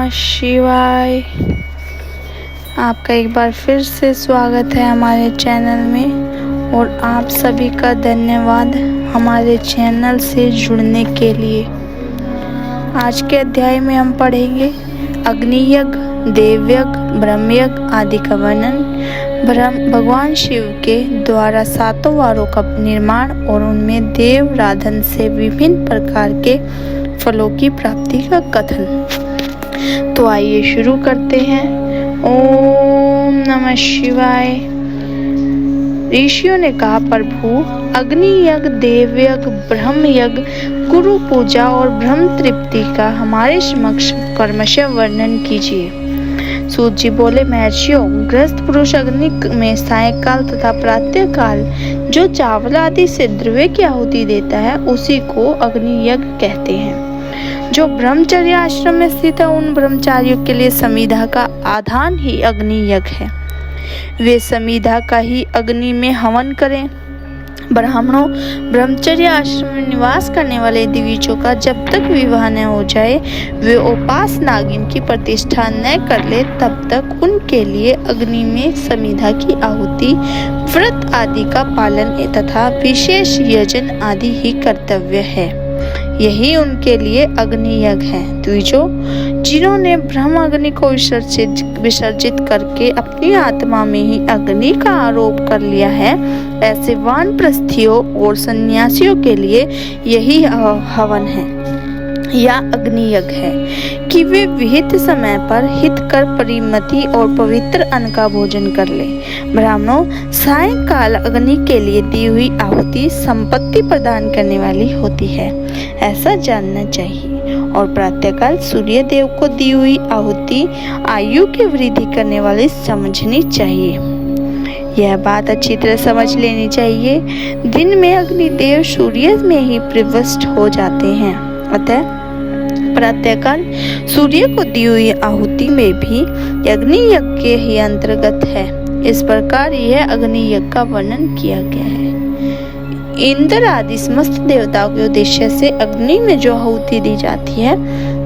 नमः शिवाय। आपका एक बार फिर से स्वागत है हमारे चैनल में और आप सभी का धन्यवाद हमारे चैनल से जुड़ने के लिए। आज के अध्याय में हम पढ़ेंगे अग्नि यज्ञ, देव यज्ञ, ब्रह्म यज्ञ आदि का वर्णन। भगवान शिव के द्वारा 7 वारों का निर्माण और उनमें देव राधन से विभिन्न प्रकार के फलों की प्राप्ति का कथन। तो आइए शुरू करते हैं। ओम नमः शिवाय। ऋषियों ने कहा, प्रभु अग्नि यज्ञ, देव यज्ञ, ब्रह्म यज्ञ, गुरु पूजा और ब्रह्म तृप्ति का हमारे समक्ष क्रमशः वर्णन कीजिए। सूत जी बोले, महर्षियों, गृहस्थ पुरुष अग्नि में सायंकाल तथा प्रातः काल जो चावल आदि से द्रव्य की आहुति देता है उसी को अग्नि यज्ञ कहते हैं। जो ब्रह्मचर्य आश्रम में स्थित है उन ब्रह्मचारियों के लिए समिधा का आधान ही अग्नि यज्ञ है। वे समिधा का ही अग्नि में हवन करें। ब्राह्मणों, ब्रह्मचर्य आश्रम में निवास करने वाले द्विजों का जब तक विवाह न हो जाए, वे उपास नागिन की प्रतिष्ठा न कर ले, तब तक उनके लिए अग्नि में समिधा की आहुति, व्रत आदि का पालन तथा विशेष यजन आदि ही कर्तव्य है। यही उनके लिए अग्नि यज्ञ है। द्विजों, जिन्होंने ब्रह्म अग्नि को विसर्जित करके अपनी आत्मा में ही अग्नि का आरोप कर लिया है, ऐसे वानप्रस्थियों और सन्यासियों के लिए यही हवन है या अग्नि यज्ञ है कि वे विहित समय पर हितकर परिमति और पवित्र अन्न का भोजन कर ले। ब्राह्मणों, सायंकाल अग्नि के लिए दी हुई आहुति संपत्ति प्रदान करने वाली होती है, ऐसा जानना चाहिए, और प्रातःकाल सूर्य देव को दी हुई आहुति आयु की वृद्धि करने वाली समझनी चाहिए। यह बात अच्छी तरह समझ लेनी चाहिए। दिन में अग्निदेव सूर्य में ही प्रविष्ट हो जाते हैं, अतः प्रातःकाल सूर्य को दी हुई आहुति में भी अग्नि यज्ञ के ही अंतर्गत है। इस प्रकार यह अग्नि यज्ञ का वर्णन किया गया है। इंद्र आदि समस्त देवताओं के उद्देश्य से अग्नि में जो आहुति दी जाती है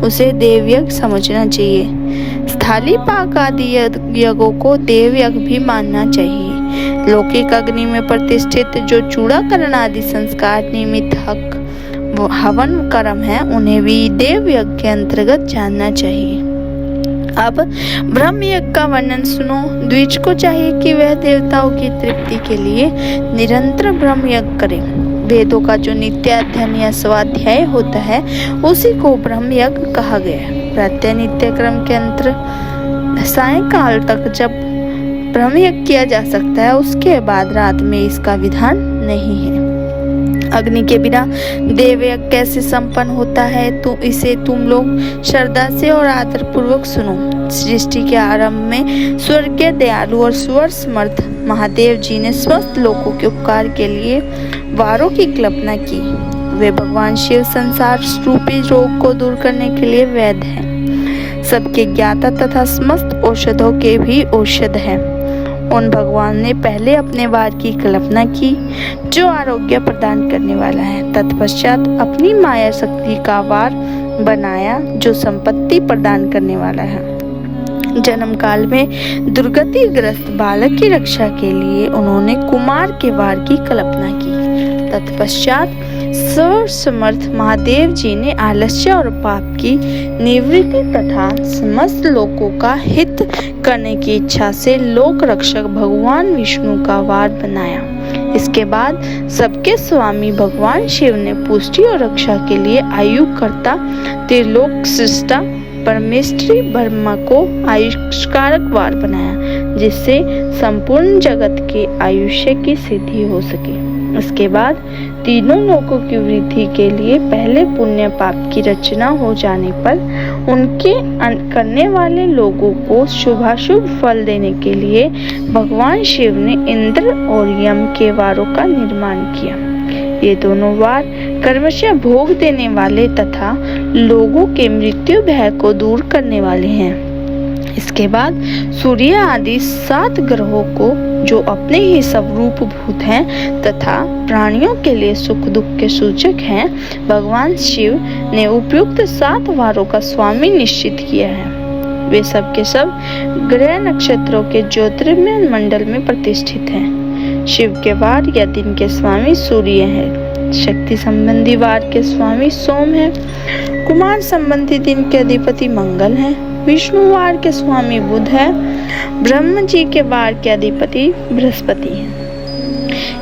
उसे देव यज्ञ समझना चाहिए। स्थाली पाक आदि यज्ञों को देव यज्ञ भी मानना चाहिए। लौकिक अग्नि में प्रतिष्ठित जो चूड़ाकरण आदि संस्कार निमित्त हवन कर्म है, उन्हें भी देव यज्ञ के अंतर्गत जानना चाहिए। अब ब्रह्म यज्ञ का वर्णन सुनो। द्विज को चाहिए कि वह देवताओं की तृप्ति के लिए निरंतर ब्रह्म यज्ञ करे। वेदों का जो नित्य अध्ययन या स्वाध्याय होता है उसी को ब्रह्म यज्ञ कहा गया है। प्रत्यय नित्य क्रम के अंतर सायंकाल तक जब ब्रह्म यज्ञ किया जा सकता है, उसके बाद रात में इसका विधान नहीं है। अग्नि के बिना देव यज्ञ कैसे संपन्न होता है तो इसे तुम लोग श्रद्धा से और आदर पूर्वक सुनो। सृष्टि के आरंभ में स्वर्गीय दयालु और स्वर समर्थ महादेव जी ने समस्त लोगों के उपकार के लिए वारों की कल्पना की। वे भगवान शिव संसार रूपी रोग को दूर करने के लिए वैद्य हैं, सबके ज्ञाता तथा समस्त औषधों के भी औषध हैं। उन भगवान ने पहले अपने वार की कल्पना की जो आरोग्य प्रदान करने वाला है। तत्पश्चात अपनी माया शक्ति का वार बनाया जो संपत्ति प्रदान करने वाला है। जन्म काल में दुर्गतिग्रस्त बालक की रक्षा के लिए उन्होंने कुमार के वार की कल्पना की। तत्पश्चात सर्वसमर्थ महादेव जी ने आलस्य और पाप की निवृत्ति तथा समस्त लोगों का हित करने की इच्छा से लोक रक्षक भगवान विष्णु का वार बनाया। इसके बाद सबके स्वामी भगवान शिव ने पुष्टि और रक्षा के लिए आयुकर्ता त्रिलोक सृष्टा परमेश्वरी ब्रह्मा को आयुष्कारक वार बनाया, जिससे संपूर्ण जगत के आयुष्य की सिद्धि हो सके। इसके बाद तीनों लोकों की वृद्धि के लिए पहले पुण्य पाप की रचना हो जाने पर उनके करने वाले लोगों को शुभाशुभ फल देने के लिए भगवान शिव ने इंद्र और यम के वारों का निर्माण किया। ये दोनों वार क्रमशः भोग देने वाले तथा लोगों के मृत्यु भय को दूर करने वाले हैं। इसके बाद सूर्य आदि 7 ग्रहों को जो अपने ही स्वरूप भूत हैं तथा प्राणियों के लिए सुख दुख के सूचक हैं, भगवान शिव ने उपयुक्त 7 वारों का स्वामी निश्चित किया है। वे सब के सब ग्रह नक्षत्रों के ज्योतिर्मय मंडल में प्रतिष्ठित हैं। शिव के वार या दिन के स्वामी सूर्य है। शक्ति संबंधी वार के स्वामी सोम है। कुमार संबंधी दिन के अधिपति मंगल है। विष्णु वार के स्वामी बुध है। ब्रह्म जी के वार के अधिपति बृहस्पति है।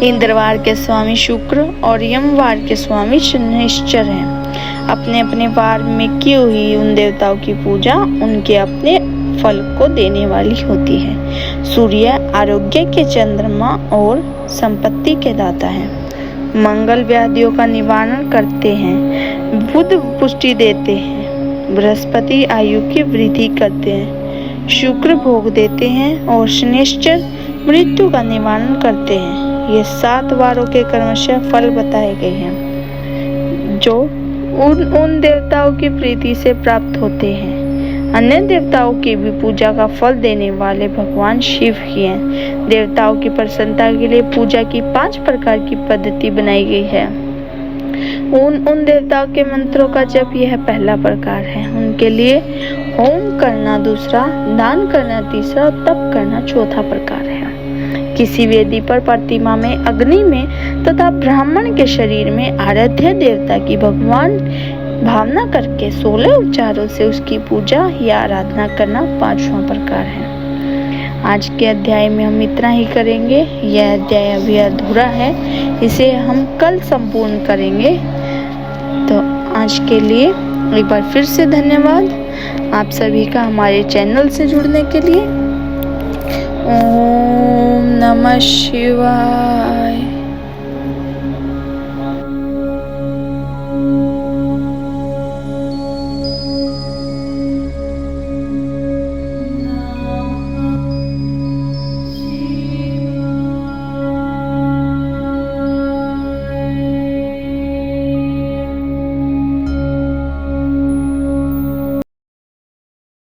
इंद्रवार के स्वामी शुक्र और यमवार के स्वामी शनिश्चर हैं। अपने अपने वार में की हुई उन देवताओं की पूजा उनके अपने फल को देने वाली होती है। सूर्य आरोग्य के चंद्रमा और संपत्ति के दाता है। मंगल व्याधियों का निवारण करते हैं। बुध पुष्टि देते हैं। बृहस्पति आयु की वृद्धि करते हैं। शुक्र भोग देते हैं और शनिश्चर मृत्यु का निवारण करते हैं। ये 7 वारों के क्रमशः फल बताए गए हैं जो उन देवताओं की प्रीति से प्राप्त होते हैं। अन्य देवताओं की भी पूजा का फल देने वाले भगवान शिव ही हैं। देवताओं की प्रसन्नता के लिए पूजा की 5 प्रकार की पद्धति बनाई गई है। उन देवताओं के मंत्रों का जप यह पहला प्रकार है। उनके लिए होम करना दूसरा, दान करना तीसरा और तप करना चौथा प्रकार है। किसी वेदी पर प्रतिमा में अग्नि में तथा ब्राह्मण के शरीर में आराध्य देवता की भगवान भावना करके 16 उपचारों से उसकी पूजा या आराधना करना 5वां प्रकार है। आज के अध्याय में हम इतना ही करेंगे। यह अध्याय अभी अधूरा है, इसे हम कल संपूर्ण करेंगे। तो आज के लिए एक बार फिर से धन्यवाद आप सभी का हमारे चैनल से जुड़ने के लिए। ओम नमः शिवाय।